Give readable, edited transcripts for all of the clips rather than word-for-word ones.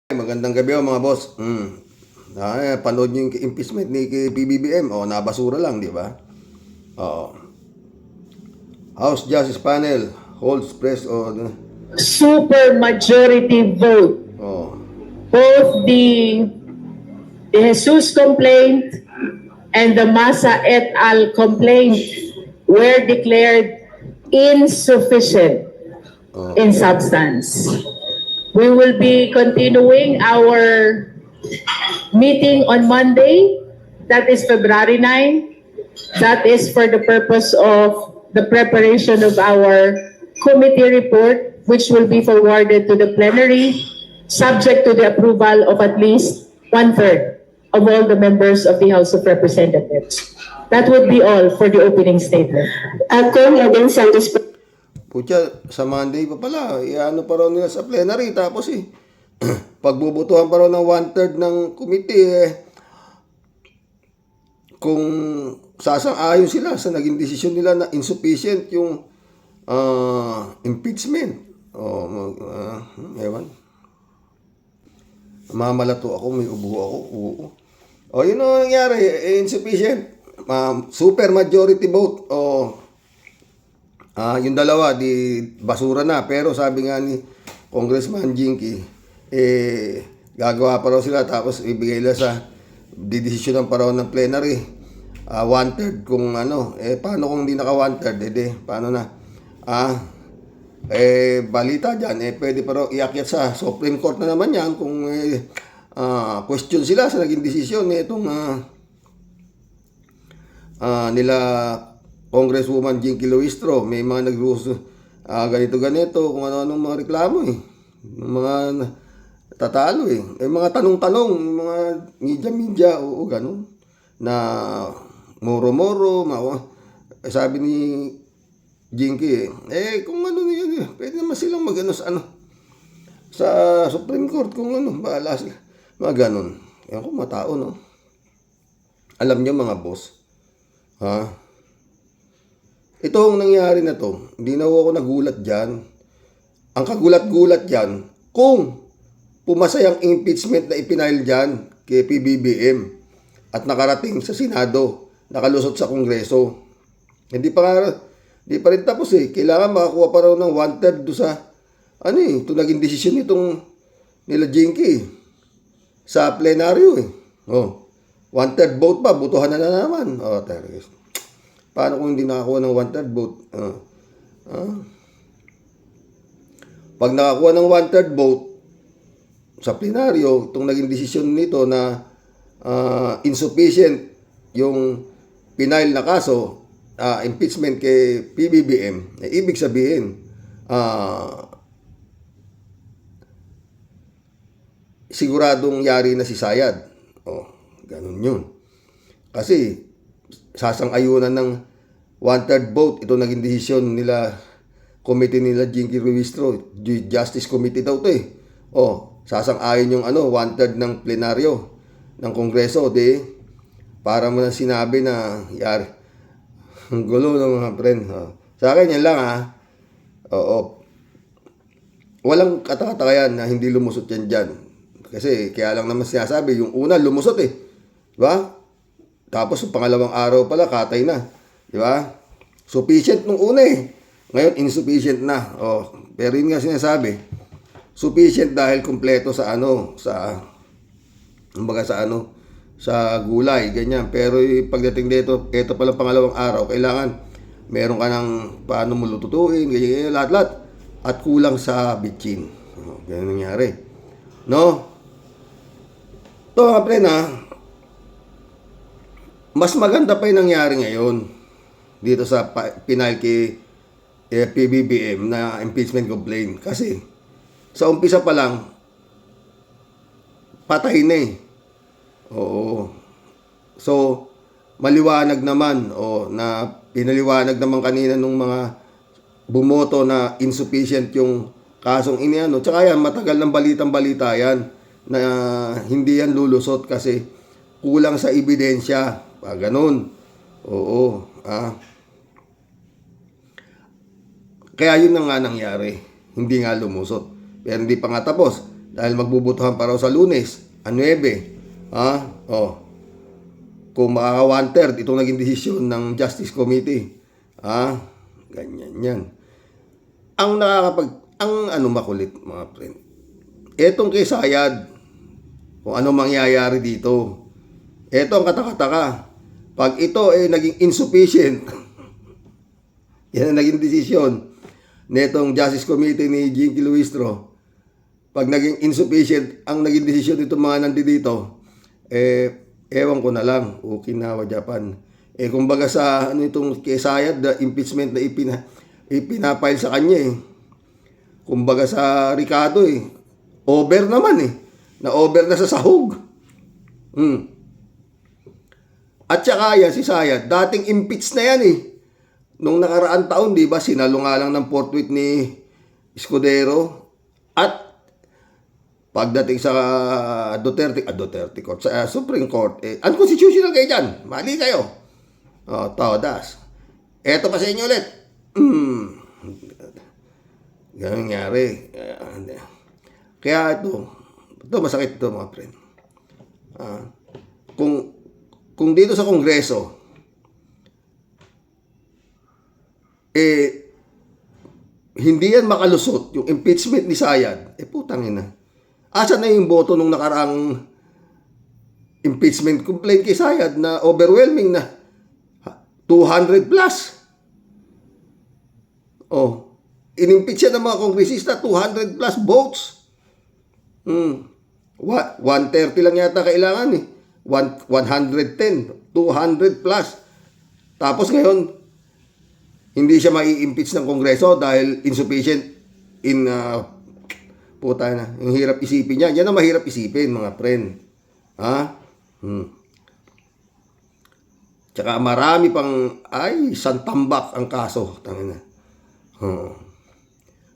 Magandang gabi mga boss. Panood nyo yung impeachment ni PBBM. Nabasura lang, di ba? Oo. House Justice Panel holds press on... Super majority vote. Oh. Both the Jesus complaint and the Masa et al. Complaint were declared insufficient in substance. We will be continuing our meeting on Monday. That is February 9. That is for the purpose of the preparation of our committee report, which will be forwarded to the plenary, subject to the approval of at least 1/3 of all the members of the House of Representatives. That would be all for the opening statement. Kung Eden Santos. Putya, sa Monday pa pala, iano pa raw nila sa plenary. Tapos pagbubutuhan pa raw ng 1/3 ng committee, kung sasang-ayon sila sa naging desisyon nila na insufficient yung impeachment. Ewan. Mamalato ako, may ubo ako. Yun ang nangyari, insufficient. Super majority vote. Yung dalawa, di basura na. Pero sabi nga ni Congressman Jinky, gagawa pa raw sila. Tapos ibigay nila sa didesisyonan pa raw ng plenary. 1/3 kung ano. Paano kung hindi naka 1/3? Paano na? Balita dyan. Pwede pa raw iakyat sa Supreme Court na naman yan. Kung question sila sa naging desisyon itong nila Congresswoman Jinky Luistro. May mga ganito-ganito kung ano-anong mga reklamo mga tatalo mga tanong-tanong, mga media, ganun. Na moro-moro, sabi ni Jinky, kung ano yun, pwede naman silang sa Supreme Court, kung bahala sila. Mga ganun. Yan kung matao, no? Alam niyo mga boss, itong nangyari na to, hindi na ako nagulat dyan. Ang kagulat-gulat dyan, kung pumasay ang impeachment na ipinail dyan kay PBBM at nakarating sa Senado, nakalusot sa Kongreso. Hindi pa rin tapos Kailangan makakuha pa raw ng 1/3 do sa ito naging desisyon nitong nila Jinky sa plenaryo 1/3 vote pa, butuhan na naman. Paano kung hindi nakakuha ng 1/3 vote? Pag nakakuha ng 1/3 vote sa plenaryo, itong naging desisyon nito na insufficient yung pinail na kaso, impeachment kay PBBM, ibig sabihin, siguradong yari na si Sayad. Ganun yun. Kasi, sasang-ayunan ng 1/3 vote, ito naging desisyon nila, committee nila Jinky Luistro, Justice Committee daw to sasang-ayon yung 1/3 ng plenaryo ng Kongreso, para mo na sinabi na yari. Ang gulo ng mga friend. Sa akin yan lang walang katatakayan na hindi lumusot yan dyan. Kasi kaya lang naman sinasabi, yung una lumusot diba? Tapos yung pangalawang araw pala katay na, diba? Sufficient nung una ngayon insufficient na. Pero yun nga sinasabi, sufficient dahil kumpleto sa sa gulay, ganyan. Pero pagdating dito, ito pala pangalawang araw, kailangan meron ka ng paano mo lututuin, ganyan, lahat-lahat. At kulang sa bitchin. Ganyan nangyari. No? Ito mga pre mas maganda pa yung nangyari ngayon dito sa pinail kay PBBM na impeachment complaint. Kasi sa umpisa pa lang, patay na So, maliwanag naman na pinaliwanag naman kanina nung mga bumoto na insufficient yung kasong Tsaka yan, matagal ng balitang-balita yan na hindi yan lulusot kasi kulang sa ebidensya. Ganun. Kaya yun na nga nangyari. Hindi nga lumusot. Pero hindi pa nga tapos. Dahil magbubutuhan pa raw sa Lunes, 9. Kung makaka 1/3, itong naging desisyon ng Justice Committee. Ganyan yan. Ang makulit, mga friend. Etong kay Sayad, kung ano mangyayari dito. Eto ang katakataka. Pag ito ay naging insufficient, yan ang naging desisyon netong Justice Committee ni Jinky Luistro. Pag naging insufficient ang naging desisyon nito mga nandito, ewan ko na lang, Okinawa, Japan. Kumbaga sa itong kay Sayad, the impeachment na ipinapile sa kanya kumbaga sa Ricardo over naman na over na sa sahog. At saka yan, si Sayad, dating impeach na yan nung nakaraan taon, di ba, sinalo nga lang ng forthwith ni Escudero. At pagdating sa Duterte Court, sa Supreme Court, unconstitutional kayo dyan. Mali kayo. Todas. Eto pa sa inyo ulit. Ganun nangyari. Kaya ito masakit ito, mga friend. Kung dito sa Kongreso, hindi yan makalusot, yung impeachment ni Sayad, putang ina. Asan na yung boto nung nakaraang impeachment complaint kay Sayad na overwhelming na 200 plus? Inimpeach yan ng mga kongresista, 200 plus votes. 130 lang yata kailangan 110, 200 plus. Tapos ngayon, hindi siya mai-impeach ng Kongreso dahil insufficient puta na. Yung hirap isipin niya. Yan ang mahirap isipin, mga friend. Tsaka marami pang, santambak ang kaso. Tangina.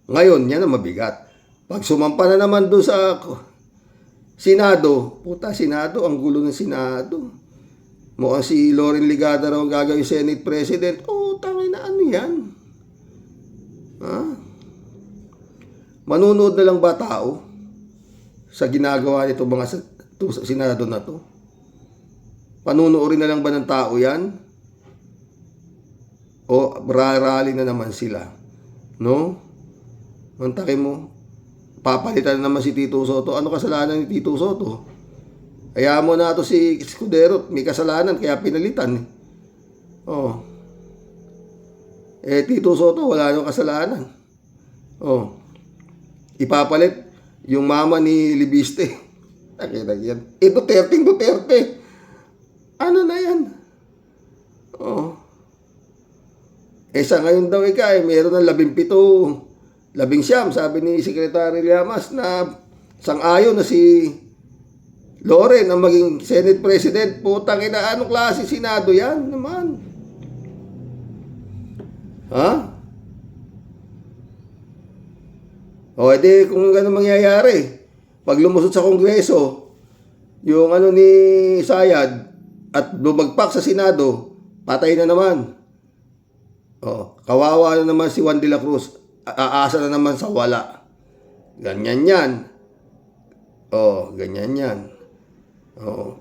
Ngayon, yan ang mabigat. Pag sumampa na naman doon sa Senado, Senado, ang gulo ng Senado. Mukhang si Loren Ligada raw ang gagawin Senate President. Tangina, ano yan? Manunood na lang ba tao sa ginagawa nito mga sa Senado na to? Panunuorin na lang ba ng tao yan? O rally na naman sila? No? Mantakin mo. Papalitan na naman si Tito Soto. Ano kasalanan ni Tito Soto? Kaya mo na to si Escudero, may kasalanan kaya pinalitan. Tito Soto wala nang kasalanan. Ipapalit yung mama ni Libiste. Nakita yan. Duterte. Ano na yan? Sa ngayon daw meron ng 17 sabi ni Secretary Llamas na sang-ayon na si Loren ang maging Senate President. Putang ina, anong klase Senado yan naman? Edi kung gano'n mangyayari, pag lumusot sa Kongreso, yung ni Sayad at bumagpak sa Senado, patay na naman. Kawawa na naman si Juan de la Cruz. Aasa na naman sa wala. Ganyan yan. Ganyan yan.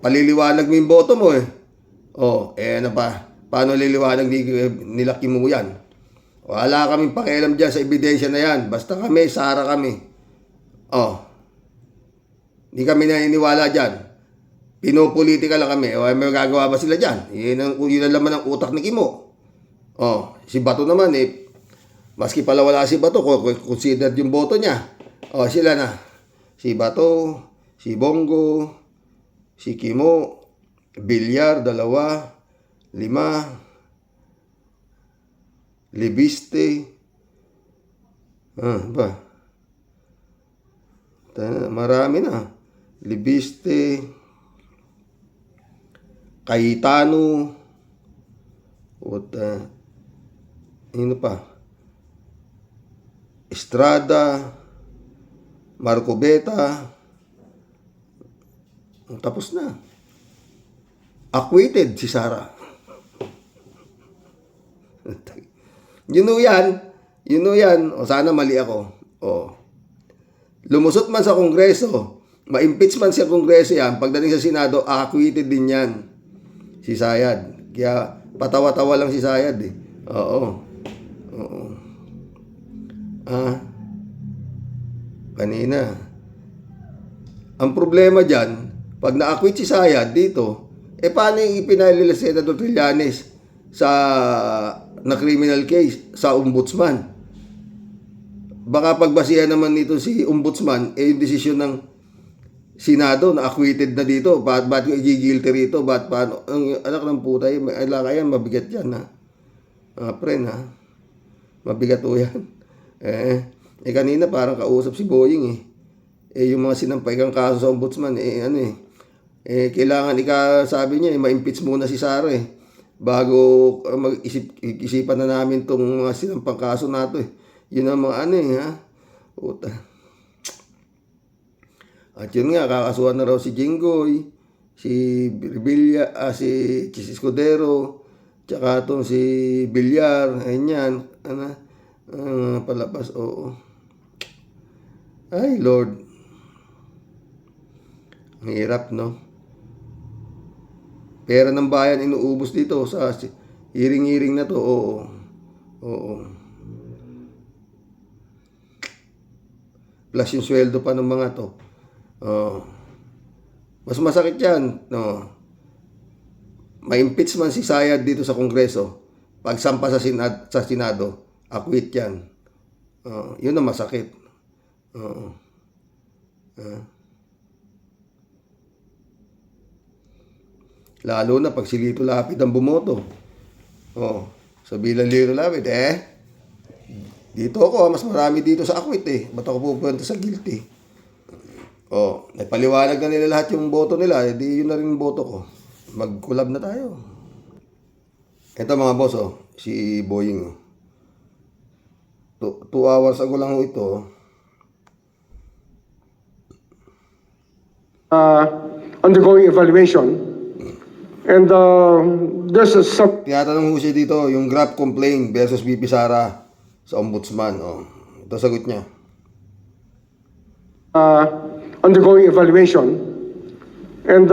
Paliliwanag mo yung boto mo ano pa? Paano liliwanag nila Kim mo yan? Wala kaming pakialam dyan sa ebidensya na yan. Basta kami, Sara kami. Hindi kami naniniwala dyan. Pinopolitika lang kami. May magagawa ba sila dyan? Yun ang laman ng utak ni Kimo. Si Bato naman maski pala wala si Bato, considered yung boto niya. Sila na. Si Bato, si Bongo, si Kimo, Villar, 2, 5, Libiste. Marami na. Libiste, Cayetano, ano pa? Estrada, Marco Beta. Tapos na. Acquitted si Sara. Yun o yan. Sana mali ako. lumusot man sa Kongreso, ma-impeach man sa Kongreso yan, pagdating sa Senado, acquitted din yan si Sayad. Kaya patawa-tawa lang si Sayad eh. Oo. Kanina. Ang problema dyan, pag na-acquit si Sayad dito, paano yung ipinahil si Senador Trillanes na criminal case sa ombudsman? Baka pagbasihan naman nito si ombudsman, yung desisyon ng Senado na acquitted na dito. Ba't yung i-guilty rito? Paano? Ang anak ng puta, kaya mabigat yan ha. Friend ha. Mabigat o yan. Kanina parang kausap si Boying yung mga sinampay kang kaso sa ombudsman, kailangan sabi niya, ma-impeach muna si Sara bago mag-isipan na namin tong mga sinampang kaso nato Yun ang mga Puta. At yun nga, kakasuhan na raw si Jinggoy, si Revilla, si Escudero, tsaka itong si Villar, ayan, palapas, oo. Ay, Lord. Ang hirap, no? Pera ng bayan inuubos dito sa hiring-hiring na to, oo. Plus yung sweldo pa ng mga to. Mas masakit yan, no? Ma-impeach man si Sayad dito sa Kongreso, pagsampa sa Senado, acquit yan. Yun ang masakit. Lalo na pag si Lito Lapid ang bumoto. Sabi lang Lito Lapid, dito ako, mas marami dito sa acquit ba't ako pupunta sa guilty? Nagpaliwanag na nila lahat yung boto nila, di yun na rin yung boto ko. Mag-collab na tayo. Ito mga boss, si Boying. 2 hours ago lang ito. Undergoing evaluation. And there's some... Tinatanong ho siya dito, yung Grab complaint versus VP Sara sa ombudsman. Ito sagot niya. Undergoing evaluation. And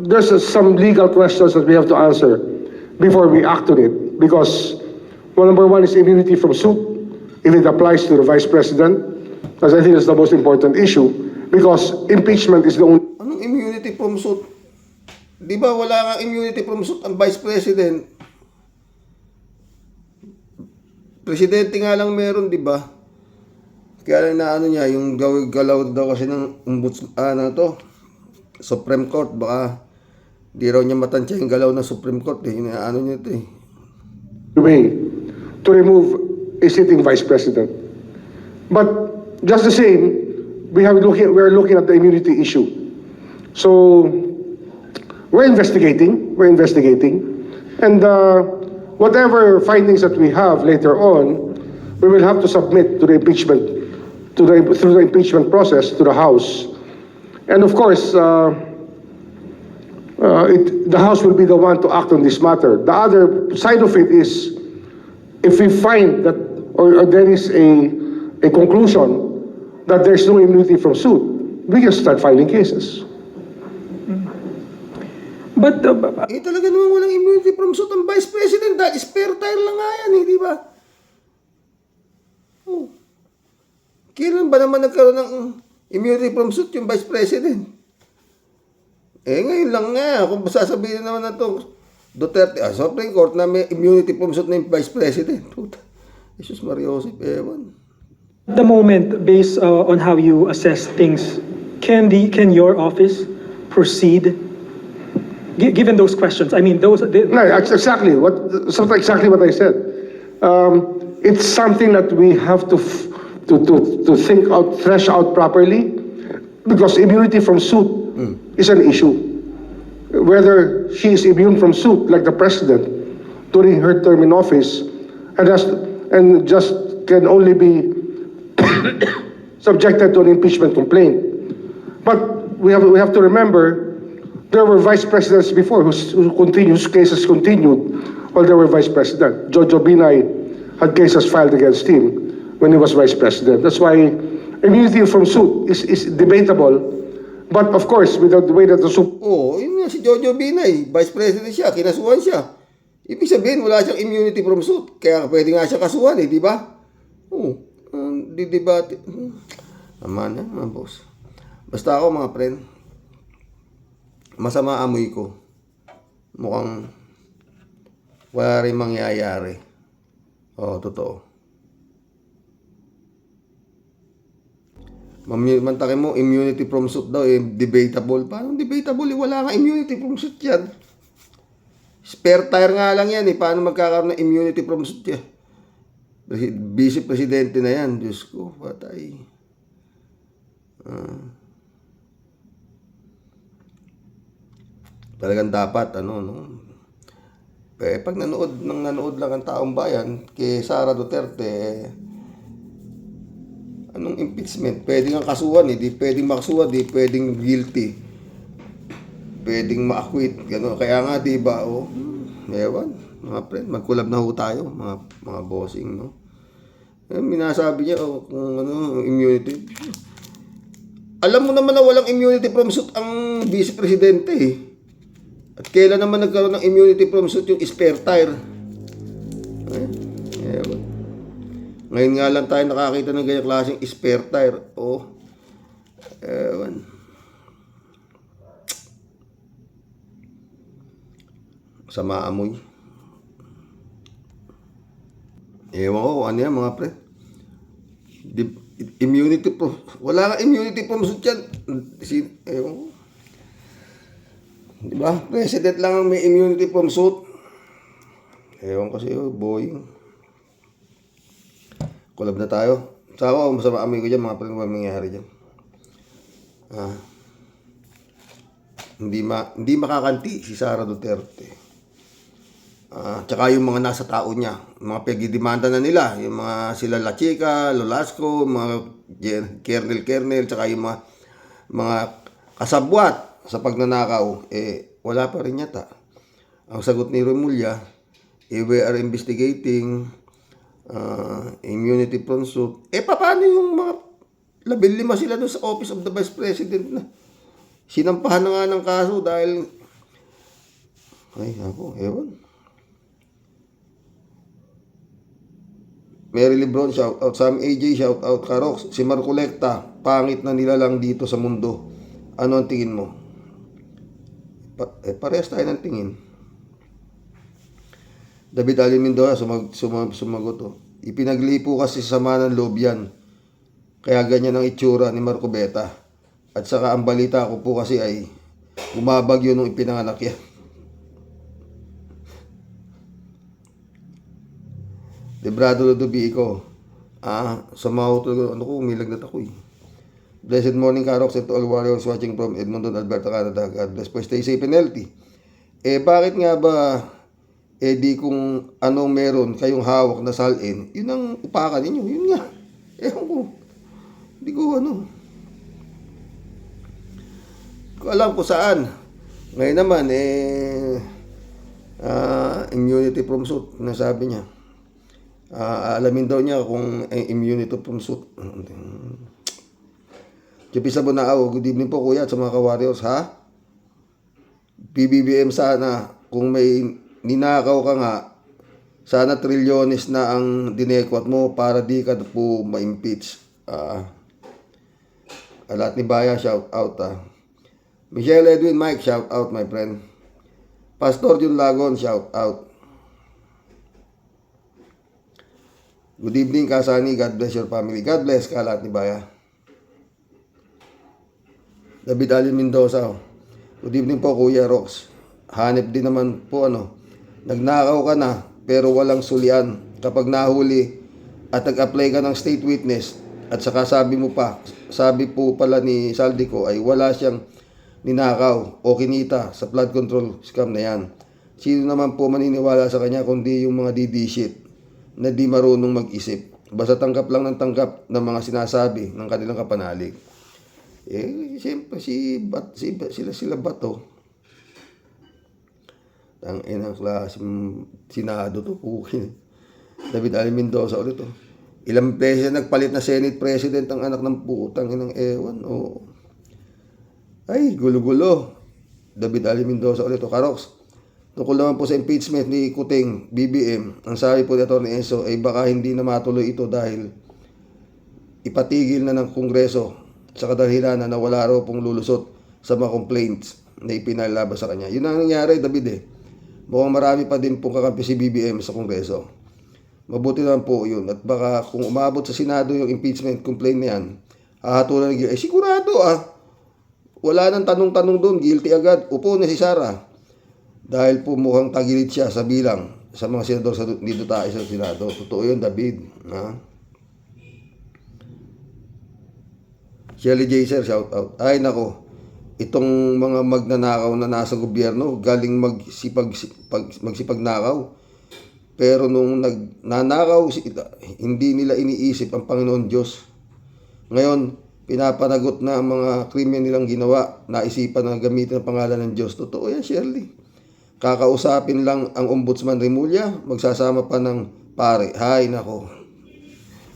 there's some legal questions that we have to answer before we act on it. Because, number one is immunity from suit, if it applies to the Vice President. Because I think that's the most important issue. Because impeachment is the only... Anong immunity from suit? Di ba wala nga immunity from suit ang Vice President? Presidente nga lang meron, di ba? Kaya lang na niya, yung galaw daw kasi ng Supreme Court, baka di raw niya matansya yung galaw ng Supreme Court niya ito way to remove a sitting Vice President. But just the same, we're looking at the immunity issue. So we're investigating, and whatever findings that we have later on, we will have to submit to the impeachment, through the impeachment process to the House. And of course, the House will be the one to act on this matter. The other side of it is, if we find that, or there is a conclusion that there's no immunity from suit, we can start filing cases. But talaga naman walang immunity from suit ang Vice President. Spare tire lang nga yan, di ba? Kailan ba naman nagkaroon ng immunity from suit yung Vice President? Ngayon lang nga, kung sasabihin naman na ito, Duterte, Supreme Court na may immunity from suit na yung Vice President. Jesus Mariosip, ewan. at the moment, based on how you assess things, can your office proceed? Given those questions, I mean, those. No, that's exactly what I said. It's something that we have to think out, thresh out properly, because immunity from suit is an issue. Whether she is immune from suit, like the president, during her term in office, and just can only be subjected to an impeachment complaint. But we have to remember, there were vice presidents before whose cases continued while they were vice president. Jojo Binay had cases filed against him when he was vice president. That's why immunity from suit is debatable. But of course, with the way that the Oo, yun nga si Jojo Binay, Vice President siya, kinasuhan siya. Ibig sabihin, wala siyang immunity from suit. Kaya pwede nga siya kasuhan di ba? Oo, di ba? Tama na, mga boss. Basta ako, mga friend, masama amoy ko. Mukhang wala rin mangyayari. Oo, totoo. Mantakin mo, immunity from suit daw, debatable. Paano debatable? Wala nga immunity from suit yan. Spare tire nga lang yan Paano magkakaroon ng immunity from suit yan? Vice Presidente na yan. Diyos ko, patay. Talagang dapat, pag nanood lang ang taong bayan kay Sara Duterte, anong impeachment? Pwedeng ang kasuhan di pwedeng makasuhan, di pwedeng guilty. Pwedeng ma-acquit, gano'n. Kaya nga, di ba, ewan, mga friend, mag-collab na ho tayo, mga bossing, no? Minasabi niya, kung immunity. Alam mo naman na walang immunity from suit ang Vice Presidente, At kailan naman nagkaroon ng immunity from suit yung spare tire? Ewan. Ngayon nga lang tayo nakakita ng ganyang klaseng spare tire. Ewan. Sama amoy. Ewan ko, ano yan mga pre? Immunity from... Wala nga immunity from suit yan. Ewan ko. Diba? President lang ang may immunity from suit. Ewan kasi, Boeing. Collab na tayo. Sa ako, masama amoy ko dyan, mga pre, ano mangyayari dyan. Hindi makakanti si Sara Duterte. Tsaka yung mga nasa tao niya, mga pagdidemanda na nila, yung mga sila La Chica, Lolasco, mga kernel, tsaka yung mga kasabwat sa pagnanakaw, wala pa rin yata. Ang sagot ni Remulla, we are investigating immunity from suit. Paano yung mga 15 sila doon sa Office of the Vice President na sinampahan na nga ng kaso dahil ewan. Mary Lebron, shout out. Sam AJ, shout out. Karox, si Marcolecta, pangit na nila lang dito sa mundo. Ano ang tingin mo? Parehas tayo ng tingin. David Ali Mendoza, sumagot. Ipinaglipo kasi sa sama ng loob yan. Kaya ganyan ang itsura ni Marco Beta. At saka ang balita ko po kasi ay bumabagyo nung ipinanganak yan. Debrado Ludovico. Sa mga umilagnat ako Blessed morning, Karox, and to all warriors watching from Edmonton, Alberta, Canada. God bless po. Stay safe and healthy. Bakit nga ba, di kung anong meron kayong hawak na salin, yun ang upakan ninyo. Yun nga. Ewan ko. Hindi ko ko alam kung saan. Ngayon naman, immunity from suit, nasabi niya. Alamin daw niya kung immunity from suit. Chipisa Bonao, good evening po kuya at sa mga ka-warriors, PBBM sana, kung may ninakaw ka nga, sana trilyones na ang dinekwat mo para di ka po ma-impeach. Alat ni Baya, shout out. Michelle Edwin Mike, shout out my friend. Pastor Jun Lagon, shout out. Good evening Kasani, God bless your family. God bless ka, Alat ni Baya. David Ali Mendoza, good evening po Kuya Rox. Hanep din naman po nagnakaw ka na pero walang sulian. Kapag nahuli at nag-apply ka ng state witness at saka sabi po pala ni Saldico ay wala siyang ninakaw o kinita sa flood control scam na yan. Sino naman po maniniwala sa kanya kundi yung mga DD-shit na di marunong mag-isip. Basta tanggap lang ng tanggap ng mga sinasabi ng kanilang kapanalig. Siyempre sila Bato. Tangina klase Senado to po. David Ali Mendoza ulit Ilang beses nagpalit na Senate President ang anak ng putang inang ewan. Oh. Ay, gulo-gulo. David Ali Mendoza ulit o Karoks. Tungkol naman po sa impeachment ni Kuting, BBM, ang sabi po ni Atty. Enzo ay baka hindi na matuloy ito dahil ipatigil na ng Kongreso sa kadahilanan na wala raw pong lulusot sa mga complaints na ipinalabas sa kanya. Yun ang nangyari, David eh. Mukhang marami pa din pong kakampi si BBM sa Kongreso. Mabuti naman po yun. At baka kung umabot sa Senado yung impeachment complaint na yan, hahatulan ng sigurado wala nang tanong-tanong doon, guilty agad. Upo na si Sara. Dahil po mukhang tagilid siya sa bilang sa mga senador dito tayo sa Senado. Totoo yun, David. Shelly J. Sir, shout out. Ay nako, itong mga magnanakaw na nasa gobyerno, galing magsipagnakaw. Pero nung nagnanakaw, hindi nila iniisip ang Panginoon Diyos. Ngayon, pinapanagot na ang mga krimen nilang ginawa, naisipan na gamitin ang pangalan ng Diyos. Totoo yan, Shirley. Kakausapin lang ang Ombudsman Remulla, magsasama pa ng pare. Hay, nako.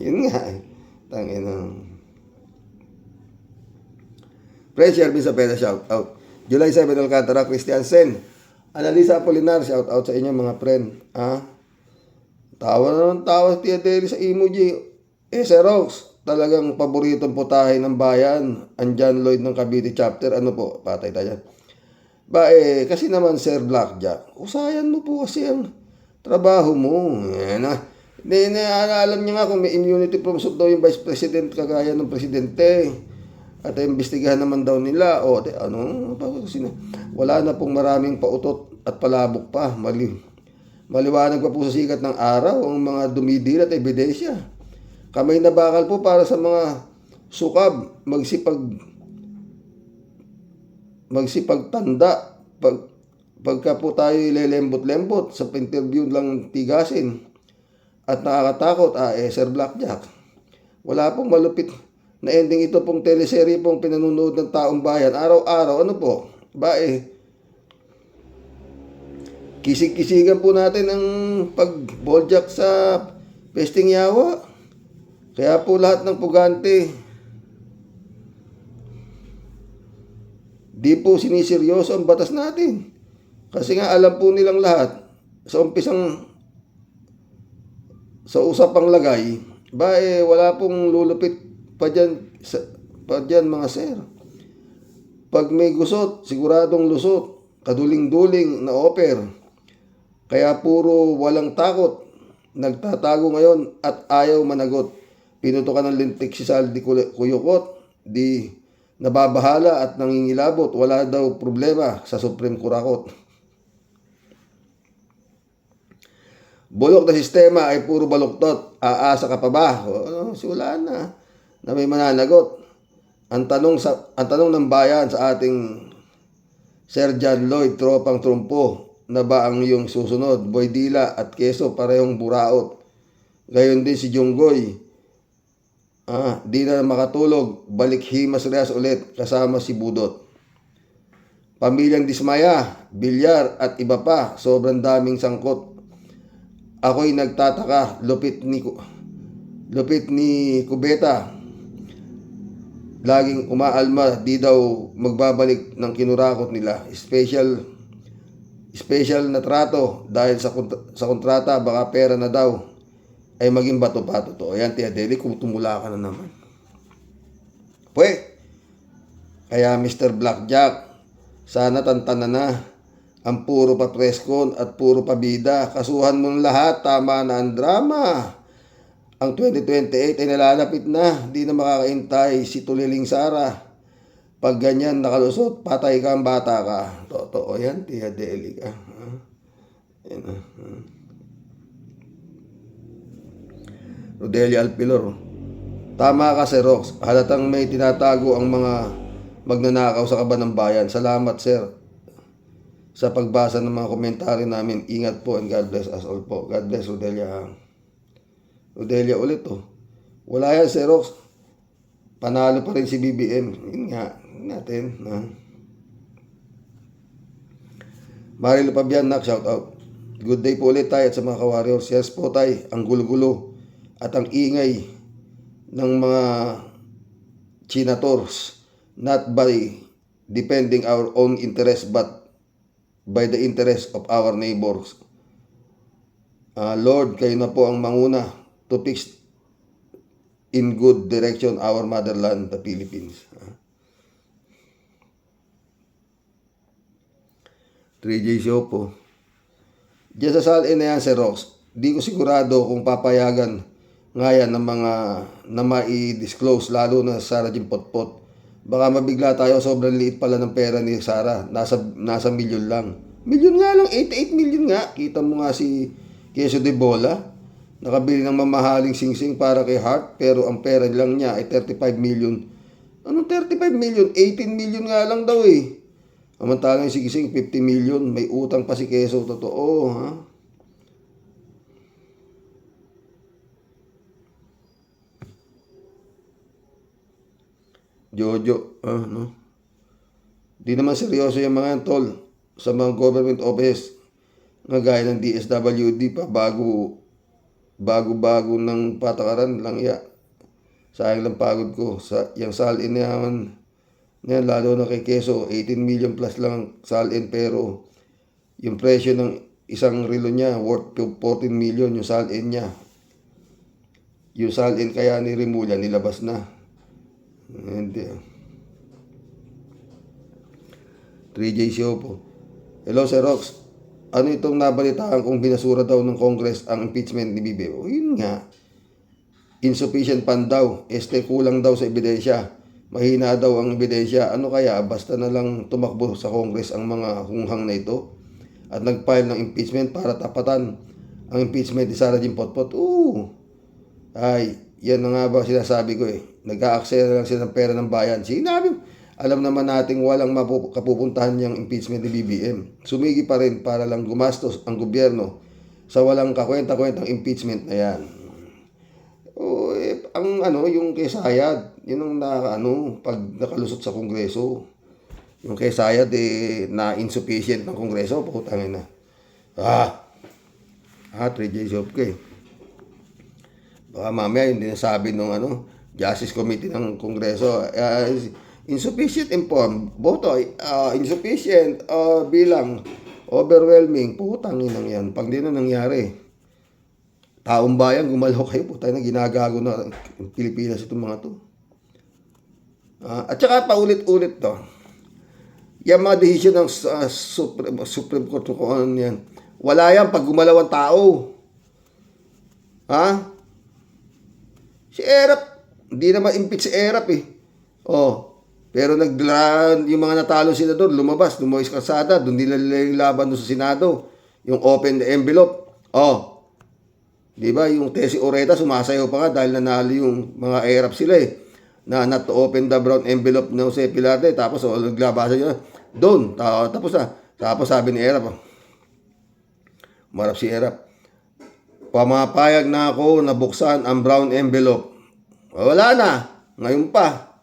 Yun nga eh. Tangina. Friend, Shervin Sapeda, shout out. July 7, Alcantara, Christian Sen. Analisa Apolinar, shout out sa inyo mga friend. Tawa na ng tawa si Tia Deli sa emoji. Sir Rox, talagang paboritong putahe ng bayan. Ang John Lloyd ng Cavite chapter. Ano po? Patay tayo. Kasi naman Sir Blackjack, usayan mo po kasi ang trabaho mo. Alam niya nga kung may immunity from suit daw yung Vice President kagaya ng Presidente. At imbestigahan naman daw nila. Wala na pong maraming pautot at palabok pa. Maliwanag pa po sa sikat ng araw ang mga dumidilat at ebidensya. Kamay na bakal po para sa mga sukab, magsipagtanda. Pagka po tayo ilelembot-lembot sa interview lang tigasin at nakakatakot, Sir Blackjack. Wala pong malupit na ending ito pong teleserye pong pinanunood ng taong bayan. Araw-araw, ano po? Kisig-kisigan po natin ang pag-boljak sa pesting yawa. Kaya po lahat ng pugante, di po siniseryoso ang batas natin. Kasi nga alam po nilang lahat, sa usapang lagay, wala pong lulupit pa dyan mga sir. Pag may gusot, siguradong lusot, kaduling-duling na offer. Kaya puro walang takot, nagtatago ngayon at ayaw managot. Pinutukan ng lintik si Saldi Kuyukot, di nababahala at nangingilabot, wala daw problema sa Supreme Kurakot. Bulok na sistema ay puro baluktot, aasa ka pa ba? Wala na may mananagot. Ang tanong ng bayan sa ating Sir John Lloyd, tropang trumpo, na ba ang iyong susunod? Boy Dila at Keso parehong buraot. Gayon din si Junggoy. Di na makatulog, balik Himas Reyes ulit kasama si Budot. Pamilyang Dismaya, Bilyar at iba pa, sobrang daming sangkot. Ako'y nagtataka, lupit ni Cubeta. Laging umaalma, di daw magbabalik ng kinurakot nila. Special na trato dahil sa kontrata, baka pera na daw ay maging bato pa. Totoo yan, Tia Deli, kung tumula ka na naman. Kaya Mr. Blackjack, sana tantanan na ang puro pa preskon at puro pa bida. Kasuhan mo ng lahat, tama na ang drama. Ang 2028 ay nalalapit na, di na makakaintay si Tuliling Sara. Pag ganyan nakalusot, patay ka ang bata ka. Totoo yan, Tia Deli ka. Rodelia Alpilor. Tama ka, Sir Rox. Halatang may tinatago ang mga magnanakaw sa kaban ng bayan. Salamat, Sir, sa pagbasa ng mga komentaryo namin. Ingat po and God bless us all po. God bless, Rodelia. Rodelia ulit Wala yan, Sir Rox. Panalo pa rin si BBM. Yun nga natin. Marilo Pabianak, shout out. Good day po ulit tayo at sa mga ka-warriors. Yes po tayo, ang gulo-gulo. at ang ingay ng mga senators, not by defending our own interest but by the interest of our neighbors. Lord, kayo na po ang manguna to fix in good direction our motherland, the Philippines. 3J show po. Diyan sa salin na yan, Sir Rox, di ko sigurado kung papayagan nga yan ng mga na mai-disclose, lalo na sa Sara Jim Potpot. Baka mabigla tayo, sobrang liit pala ng pera ni Sara. Nasa milyon lang. Milyon nga lang, 88 million nga. Kita mo nga si Queso de Bola. Nakabili ng mamahaling singsing para kay Hart, pero ang pera lang niya ay 35 million. Anong 35 million? 18 million nga lang daw eh. Samantalang si Gising 50 million, may utang pa si Queso, totoo, ha? Jojo, no? Di naman seryoso yung mga yan, tol, sa mga government office na gaya ng DSWD pa, bago ng patakaran lang ya. Sayang lang pagod ko sa yung salin naman. Ngayon, lalo na kay Queso, 18 million plus lang ang salin, pero yung presyo ng isang relo niya worth 14 million yung salin niya. Yung salin kaya ni Rimulya nilabas na. Hindi. 3J show po. Hello, Sir Rox. Ano itong nabalitaan kung binasura daw ng Congress ang impeachment ni Bibi? O yun nga. Insufficient fund daw. Kulang daw sa ebidensya. Mahina daw ang ebidensya. Ano kaya? Basta na lang tumakbo sa Congress ang mga hunghang na ito at nag-file ng impeachment para tapatan ang impeachment ni Sara Jim Potpot. Ay, yan na nga ba sinasabi ko eh. Nag-aaksaya lang sila ng pera ng bayan. Sinabi, alam naman nating walang kapupuntahan niyang impeachment ni BBM. Sumigi pa rin para lang gumastos ang gobyerno sa walang kakwenta-kwentang impeachment na yan. Yung kay Sayad, yun ang pag nakalusot sa Kongreso. Yung kay Sayad, na insufficient ng Kongreso, putangin na. 3J okay. Baka mamaya yung dinasabi ng Justice Committee ng Kongreso, insufficient informed, boto, insufficient bilang, overwhelming, putangin lang yan. Pag di na nangyari, taong bayan, gumalaw kayo, putang na ginagago na ang Pilipinas itong mga to. At saka paulit-ulit to. Yung mga decision ng Supreme Court kung ano yan. Wala yan pag gumalaw ang tao. Si Erap, hindi naman impeach si Erap eh. Pero yung mga natalo senador, lumabas kalsada, doon nila yung laban doon sa Senado. Yung open the envelope. Di ba, yung Tessie Oreta, sumasayaw pa nga dahil nanalo yung mga Erap sila eh. Na not to open the brown envelope na Jose Pilate. Tapos, naglabasan nyo, doon, tapos na. Tapos sabi ni Erap, umarap si Erap, pamapayag na ako na buksan ang brown envelope. Wala na, ngayon pa.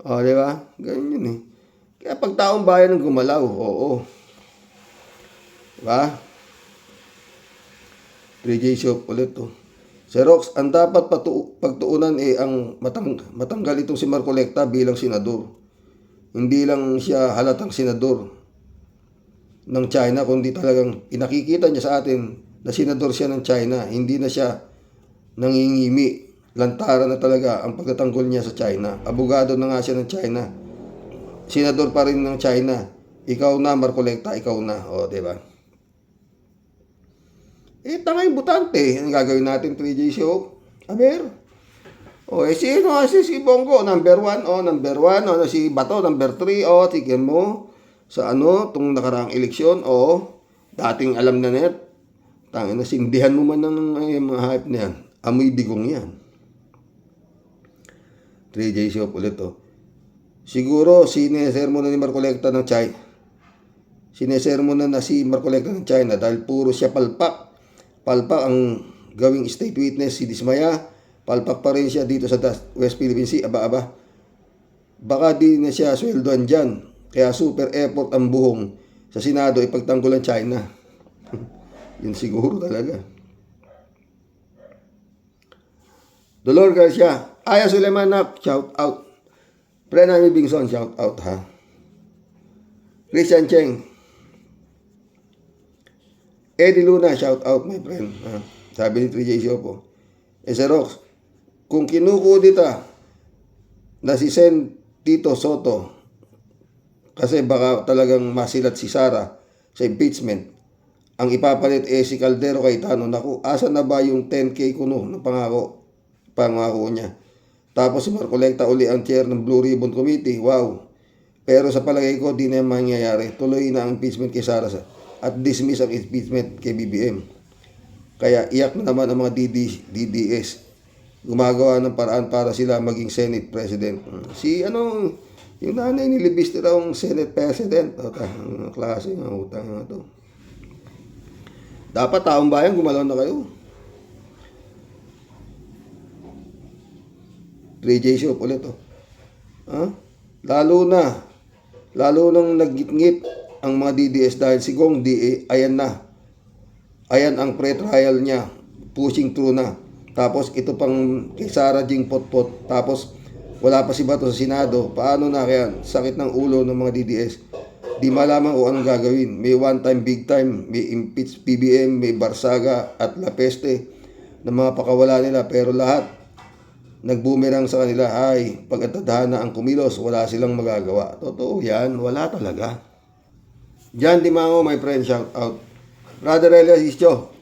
Di ba? Ganyan yun eh. Kaya pag taong bayan ang gumalaw, Diba? 3J show ulit to. Sir Rox, ang dapat pagtuunan ang matanggal itong si Marcolecta bilang senador. Hindi lang siya halatang senador ng China, kundi talagang inakikita niya sa atin na senador siya ng China. Hindi na siya nangingimi. Lantara na talaga ang pagtatanggol niya sa China. Abogado na nga siya ng China. Senador pa rin ng China. Ikaw na, Marcolecta, ikaw na. Diba? Tangay butante. Ang gagawin natin 3J show? Aber. Sino? Si Bongo, number 1. Number 1. Si Bato, number 3. Tigyan mo. Sa itong nakaraang eleksyon. Dating alam na net. Tangay na, sindihan mo man ng mga hype na yan. Amoy digong yan. 3J show ulit Siguro, sinesermon na ni Marcolecta ng China. Sinesermon na si Marcolecta ng China dahil puro siya palpak. Palpak ang gawing state witness si Dismaya. Palpak pa rin siya dito sa West Philippine Sea. Baka di na siya sweldoan dyan. Kaya super effort ang buhong sa Senado ipagtanggol ang China. Yun siguro talaga. Dolor Garcia. Aya Sulemanap, shout out. Brennan Bingson, shout out ha. Christian Cheng. Eddie Luna, shout out my friend. Ha? Sabi ni 3J Siopo. Rox, kung kinukudita na si Sen Tito Soto kasi baka talagang masilat si Sara sa impeachment, ang ipapalit si Caldero Cayetano. Naku, asa na ba yung 10K kuno na pangako niya? Tapos si Marcolecta uli ang chair ng Blue Ribbon Committee. Wow. Pero sa palagay ko, di na mangyayari. Tuloy na ang impeachment kay Sara at dismiss ang impeachment kay BBM. Kaya iyak na naman ang mga DDS. Gumagawa ng paraan para sila maging Senate President. Yung nanay ni Libiste raw ang Senate President. Ang klase ng utang na to. Dapat taong bayan, gumalaw na kayo. 3J Shop ulit to. Lalo nang naggitngit ang mga DDS dahil si Gong DA, ayan ang pre-trial niya, pushing through na. Tapos ito pang kay Sara Jing Potpot, tapos wala pa si Bato sa Senado. Paano na kaya? Sakit ng ulo ng mga DDS. Di malaman kung anong gagawin. May one time, big time, may impeach PBM, may Barsaga at La Peste na mga pakawala nila, pero lahat nagbumerang sa kanila. Ay, pag tadhana ang kumilos, wala silang magagawa. Totoo yan, wala talaga. Jan Dimango, my friend, shout out. Brother Elias Ischo.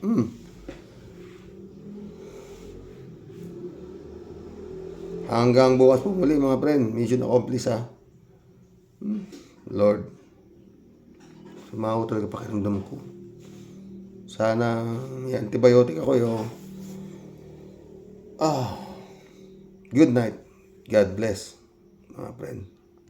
Hanggang bukas po muli mga friend. Mission accomplished ha. Lord. Sumaho talaga pakiramdam ko. Sana may antibiotic ako yo. Good night. God bless mga friend.